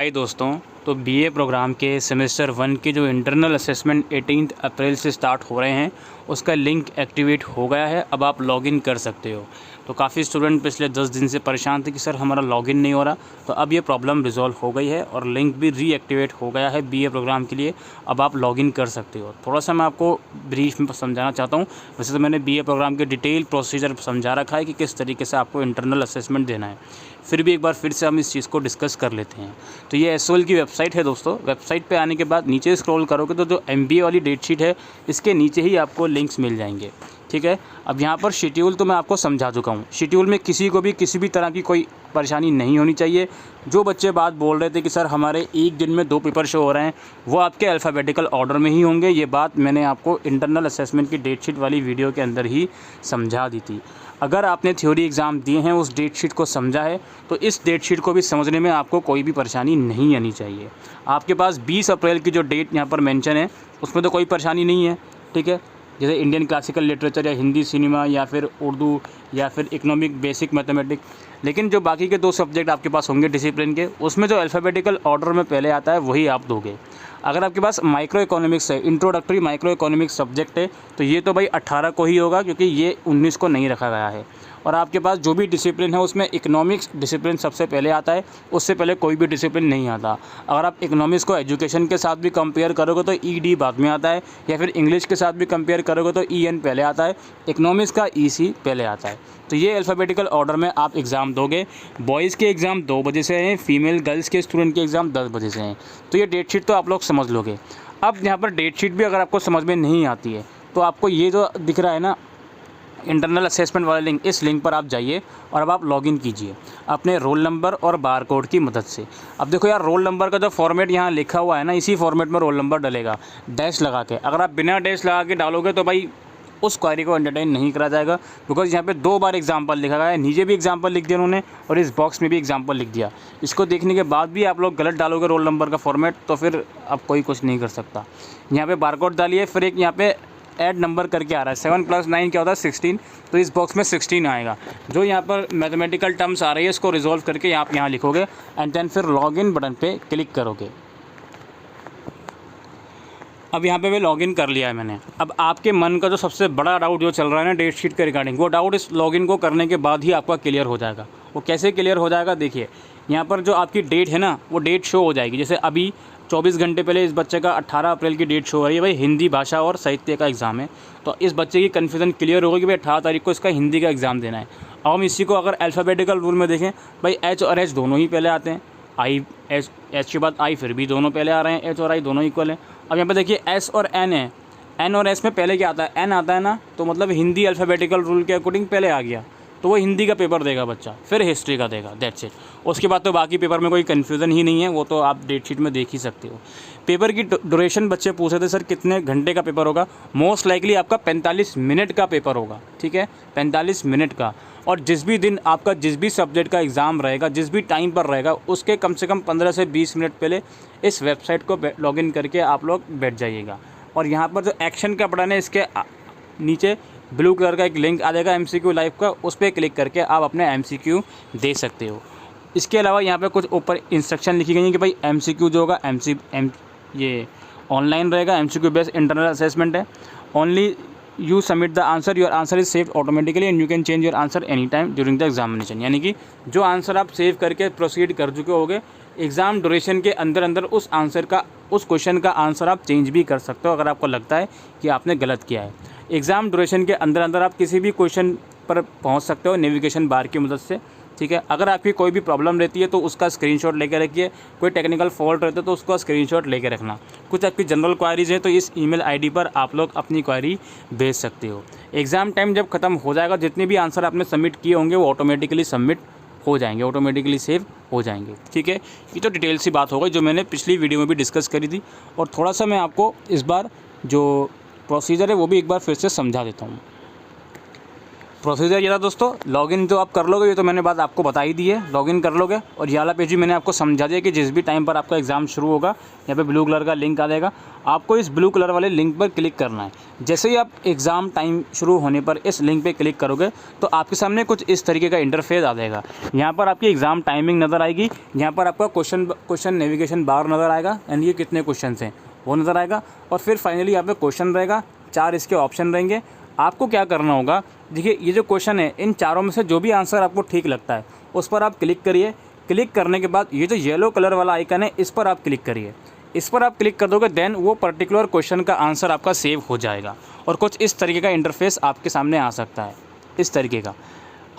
हाय दोस्तों, तो BA programme के सेमेस्टर 1 के जो इंटरनल असेसमेंट 18 अप्रैल से स्टार्ट हो रहे हैं उसका लिंक एक्टिवेट हो गया है। अब आप लॉगिन कर सकते हो। तो काफ़ी स्टूडेंट पिछले 10 दिन से परेशान थे कि सर हमारा लॉगिन नहीं हो रहा, तो अब ये प्रॉब्लम रिजॉल्व हो गई है और लिंक भी रीएक्टिवेट हो गया है बीए प्रोग्राम के लिए। अब आप लॉगिन कर सकते हो। थोड़ा सा मैं आपको ब्रीफ में समझाना चाहता हूँ। वैसे तो मैंने बीए प्रोग्राम के डिटेल प्रोसीजर समझा रखा है कि किस तरीके से आपको इंटरनल असेसमेंट देना है, फिर भी एक बार फिर से हम इस चीज़ को डिस्कस कर लेते हैं। तो ये एसओएल की वेबसाइट है दोस्तों। वेबसाइट पे आने के बाद नीचे स्क्रॉल करोगे तो जो एमबीए वाली डेट शीट है इसके नीचे ही आपको लिंक्स मिल जाएंगे, ठीक है। अब यहाँ पर शेड्यूल तो मैं आपको समझा चुका हूँ। शेड्यूल में किसी को भी किसी भी तरह की कोई परेशानी नहीं होनी चाहिए। जो बच्चे बात बोल रहे थे कि सर हमारे एक दिन में 2 पेपर शो हो रहे हैं, वो आपके अल्फ़ाबेटिकल ऑर्डर में ही होंगे, ये बात मैंने आपको इंटरनल असेसमेंट की डेट शीट वाली वीडियो के अंदर ही समझा दी थी। अगर आपने थ्योरी एग्ज़ाम दिए हैं, उस डेट शीट को समझा है, तो इस डेट शीट को भी समझने में आपको कोई भी परेशानी नहीं आनी चाहिए। आपके पास 20 अप्रैल की जो डेट यहाँ पर मेंशन है उसमें तो कोई परेशानी नहीं है, ठीक है। जैसे इंडियन क्लासिकल लिटरेचर या हिंदी सिनेमा या फिर उर्दू या फिर इकोनॉमिक बेसिक मैथमेटिक्स, लेकिन जो बाकी के 2 सब्जेक्ट आपके पास होंगे डिसिप्लिन के, उसमें जो अल्फ़ाबेटिकल ऑर्डर में पहले आता है वही आप दोगे। अगर आपके पास माइक्रो इकोनॉमिक्स है, इंट्रोडक्टरी माइक्रो इकोनॉमिक्स सब्जेक्ट है, तो ये तो भाई 18 को ही होगा क्योंकि ये 19 को नहीं रखा गया है। और आपके पास जो भी डिसिप्लिन है उसमें इकोनॉमिक्स डिसिप्लिन सबसे पहले आता है, उससे पहले कोई भी डिसिप्लिन नहीं आता। अगर आप इकोनॉमिक्स को एजुकेशन के साथ भी कंपेयर करोगे तो ईडी बाद में आता है, या फिर इंग्लिश के साथ भी कंपेयर करोगे तो ईएन पहले आता है, इकोनॉमिक्स का ईसी पहले आता है। तो ये अल्फ़ाबेटिकल ऑर्डर में आप एग्ज़ाम दोगे। बॉयज़ के एग्ज़ाम 2 बजे से हैं, फीमेल गर्ल्स के स्टूडेंट के एग्ज़ाम 10 बजे से हैं। तो ये डेट शीट तो आप लोग समझ लोगे। अब यहाँ पर डेट शीट भी अगर आपको समझ में नहीं आती है तो आपको ये जो दिख रहा है ना इंटरनल असेसमेंट वाला लिंक, इस लिंक पर आप जाइए और अब आप लॉगिन कीजिए अपने रोल नंबर और बार कोड की मदद से। अब देखो यार, रोल नंबर का जो फॉर्मेट यहाँ लिखा हुआ है ना, इसी फॉर्मेट में रोल नंबर डलेगा डैश लगा के। अगर आप बिना डैश लगा के डालोगे तो भाई उस क्वेरी को एंटरटेन नहीं करा जाएगा, बिकॉज यहाँ पे 2 बार एग्जाम्पल लिखा गया है। नीचे भी एग्जाम्पल लिख दिया उन्होंने और इस बॉक्स में भी एग्जाम्पल लिख दिया। इसको देखने के बाद भी आप लोग गलत डालोगे रोल नंबर का फॉर्मेट, तो फिर अब कोई कुछ नहीं कर सकता। यहाँ पे बारकोड डालिए, फिर एक यहाँ पे ऐड नंबर करके आ रहा है 7 + 9 क्या होता है 16, तो इस बॉक्स में 16 आएगा। जो यहाँ पर मैथमेटिकल टर्म्स आ रही है इसको रिजॉल्व करके आप यहाँ लिखोगे एंड देन फिर लॉगिन बटन पे क्लिक करोगे। अब यहाँ पे मैं लॉगिन कर लिया है मैंने। अब आपके मन का जो सबसे बड़ा डाउट जो चल रहा है ना डेट शीट के रिगार्डिंग, वो डाउट इस लॉगिन को करने के बाद ही आपका क्लियर हो जाएगा। वो कैसे क्लियर हो जाएगा, देखिए यहाँ पर जो आपकी डेट है ना वो डेट शो हो जाएगी। जैसे अभी 24 घंटे पहले इस बच्चे का 18 अप्रैल की डेट शो हो रही है। भाई हिंदी भाषा और साहित्य का एग्ज़ाम है, तो इस बच्चे की कन्फ्यूज़न क्लियर होगी कि भाई 18 तारीख को इसका हिंदी का एग्ज़ाम देना है। अब हम इसी को अगर अल्फ़ाबेटिकल रूल में देखें, भाई एच और एच दोनों ही पहले आते हैं, आई एच के बाद आई, फिर भी दोनों पहले आ रहे हैं, एच और आई दोनों इक्वल हैं। अब यहाँ पे देखिए एस और एन है, एन और एस में पहले क्या आता है, एन आता है ना, तो मतलब हिंदी अल्फ़ाबेटिकल रूल के अकॉर्डिंग पहले आ गया, तो वो हिंदी का पेपर देगा बच्चा, फिर हिस्ट्री का देगा, दैट्स इट। उसके बाद तो बाकी पेपर में कोई कन्फ्यूज़न ही नहीं है, वो तो आप डेट शीट में देख ही सकते हो। पेपर की ड्यूरेशन बच्चे पूछ रहे थे सर कितने घंटे का पेपर होगा। मोस्ट लाइकली आपका 45 मिनट का पेपर होगा, ठीक है, 45 मिनट का। और जिस भी दिन आपका जिस भी सब्जेक्ट का एग्ज़ाम रहेगा, जिस भी टाइम पर रहेगा, उसके कम से कम 15 से 20 मिनट पहले इस वेबसाइट को लॉगिन करके आप लोग बैठ जाइएगा। और यहाँ पर जो एक्शन का बटन है इसके नीचे ब्लू कलर का एक लिंक आ जाएगा एमसीक्यू लाइव का, उस पर क्लिक करके आप अपने एमसीक्यू दे सकते हो। इसके अलावा यहाँ पे कुछ ऊपर इंस्ट्रक्शन लिखी गई है कि भाई एमसीक्यू जो होगा ये ऑनलाइन रहेगा, एमसीक्यू बेस्ड इंटरनल असेसमेंट है। Only you submit the answer, your answer is saved automatically and you can change your answer any time during the examination. यानी कि जो आंसर आप सेव करके प्रोसीड कर चुके होगे, एग्ज़ाम ड्यूरेशन के अंदर अंदर उस क्वेश्चन का आंसर आप चेंज भी कर सकते हो अगर आपको लगता है कि आपने गलत किया है। एग्ज़ाम ड्यूरेशन के अंदर अंदर आप किसी भी क्वेश्चन पर पहुंच सकते हो नेविगेशन बार की मदद से, ठीक है। अगर आपकी कोई भी प्रॉब्लम रहती है तो उसका स्क्रीनशॉट लेकर रखिए, कोई टेक्निकल फॉल्ट रहता है तो उसका स्क्रीनशॉट लेकर रखना। कुछ आपकी जनरल क्वारीज है तो इस ईमेल आईडी पर आप लोग अपनी क्वारी भेज सकते हो। एग्ज़ाम टाइम जब ख़त्म हो जाएगा, जितने भी आंसर आपने सबमिट किए होंगे वो ऑटोमेटिकली सबमिट हो जाएंगे, ऑटोमेटिकली सेव हो जाएंगे, ठीक है। ये तो डिटेल सी बात हो गई जो मैंने पिछली वीडियो में भी डिस्कस करी थी। और थोड़ा सा मैं आपको इस बार जो प्रोसीजर है वो भी एक बार फिर से समझा देता हूँ। प्रोसीजर ये था दोस्तों, लॉगिन तो आप कर लोगे, ये तो मैंने बात आपको बता ही दी है। लॉगिन कर लोगे और ये वाला पेज भी मैंने आपको समझा दिया कि जिस भी टाइम पर आपका एग्ज़ाम शुरू होगा यहाँ पे ब्लू कलर का लिंक आ जाएगा, आपको इस ब्लू कलर वाले लिंक पर क्लिक करना है। जैसे ही आप एग्ज़ाम टाइम शुरू होने पर इस लिंक पर क्लिक करोगे तो आपके सामने कुछ इस तरीके का इंटरफेस आ जाएगा। यहाँ पर आपकी एग्ज़ाम टाइमिंग नज़र आएगी, यहाँ पर आपका क्वेश्चन नेविगेशन बार नज़र आएगा एंड ये कितने क्वेश्चन हैं वो नज़र आएगा, और फिर फाइनली यहाँ पे क्वेश्चन रहेगा, 4 इसके ऑप्शन रहेंगे। आपको क्या करना होगा, देखिए ये जो क्वेश्चन है इन चारों में से जो भी आंसर आपको ठीक लगता है उस पर आप क्लिक करिए। क्लिक करने के बाद ये जो येलो कलर वाला आइकन है इस पर आप क्लिक करिए। इस पर आप क्लिक कर दोगे देन वो पर्टिकुलर क्वेश्चन का आंसर आपका सेव हो जाएगा और कुछ इस तरीके का इंटरफेस आपके सामने आ सकता है। इस तरीके का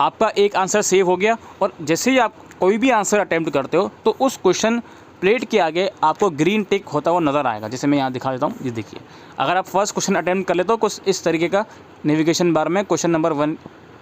आपका एक आंसर सेव हो गया, और जैसे ही आप कोई भी आंसर अटैम्प्ट करते हो तो उस क्वेश्चन प्लेट के आगे आपको ग्रीन टिक होता हुआ नज़र आएगा। जैसे मैं यहाँ दिखा देता हूँ, ये देखिए, अगर आप फर्स्ट क्वेश्चन अटैम्प्ट कर लेते हो कुछ इस तरीके का नेविगेशन बार में क्वेश्चन नंबर 1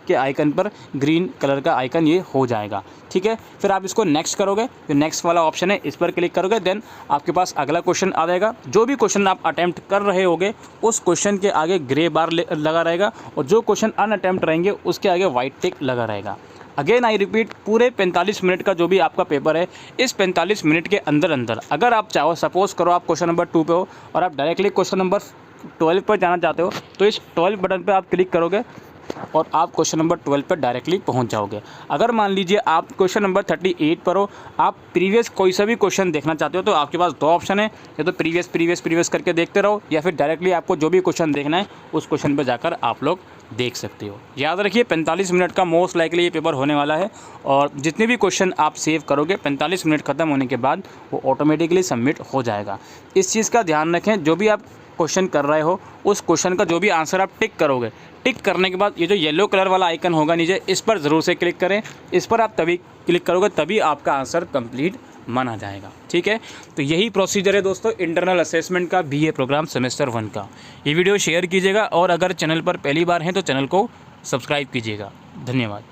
के आइकन पर ग्रीन कलर का आइकन ये हो जाएगा। ठीक है, फिर आप इसको नेक्स्ट करोगे, जो नेक्स्ट वाला ऑप्शन है इस पर क्लिक करोगे, देन आपके पास अगला क्वेश्चन आ जाएगा। जो भी क्वेश्चन आप अटैम्प्ट कर रहे होगे उस क्वेश्चन के आगे ग्रे बार लगा रहेगा, और जो क्वेश्चन अनअटैम्प्ट रहेंगे उसके आगे वाइट टिक लगा रहेगा। अगेन आई रिपीट, पूरे 45 मिनट का जो भी आपका पेपर है, इस 45 मिनट के अंदर अगर आप चाहो, सपोज़ करो आप क्वेश्चन नंबर 2 पे हो और आप डायरेक्टली क्वेश्चन नंबर 12 पर जाना चाहते हो, तो इस 12 बटन पे आप क्लिक करोगे और आप क्वेश्चन नंबर 12 पर डायरेक्टली पहुंच जाओगे। अगर मान लीजिए आप क्वेश्चन नंबर 38 पर हो, आप प्रीवियस कोई सा भी क्वेश्चन देखना चाहते हो, तो आपके पास 2 ऑप्शन है, या तो प्रीवियस करके देखते रहो, या फिर डायरेक्टली आपको जो भी क्वेश्चन देखना है उस क्वेश्चन पर जाकर आप लोग देख सकते हो। याद रखिए 45 मिनट का मोस्ट लाइकली ये पेपर होने वाला है, और जितने भी क्वेश्चन आप सेव करोगे 45 मिनट ख़त्म होने के बाद वो ऑटोमेटिकली सबमिट हो जाएगा। इस चीज़ का ध्यान रखें, जो भी आप क्वेश्चन कर रहे हो उस क्वेश्चन का जो भी आंसर आप टिक करोगे, टिक करने के बाद ये जो येलो कलर वाला आइकन होगा नीचे, इस पर ज़रूर से क्लिक करें। इस पर आप तभी क्लिक करोगे तभी आपका आंसर कंप्लीट माना जाएगा। ठीक है, तो यही प्रोसीजर है दोस्तों इंटरनल असेसमेंट का बीए प्रोग्राम सेमेस्टर 1 का। ये वीडियो शेयर कीजिएगा, और अगर चैनल पर पहली बार हैं तो चैनल को सब्सक्राइब कीजिएगा। धन्यवाद।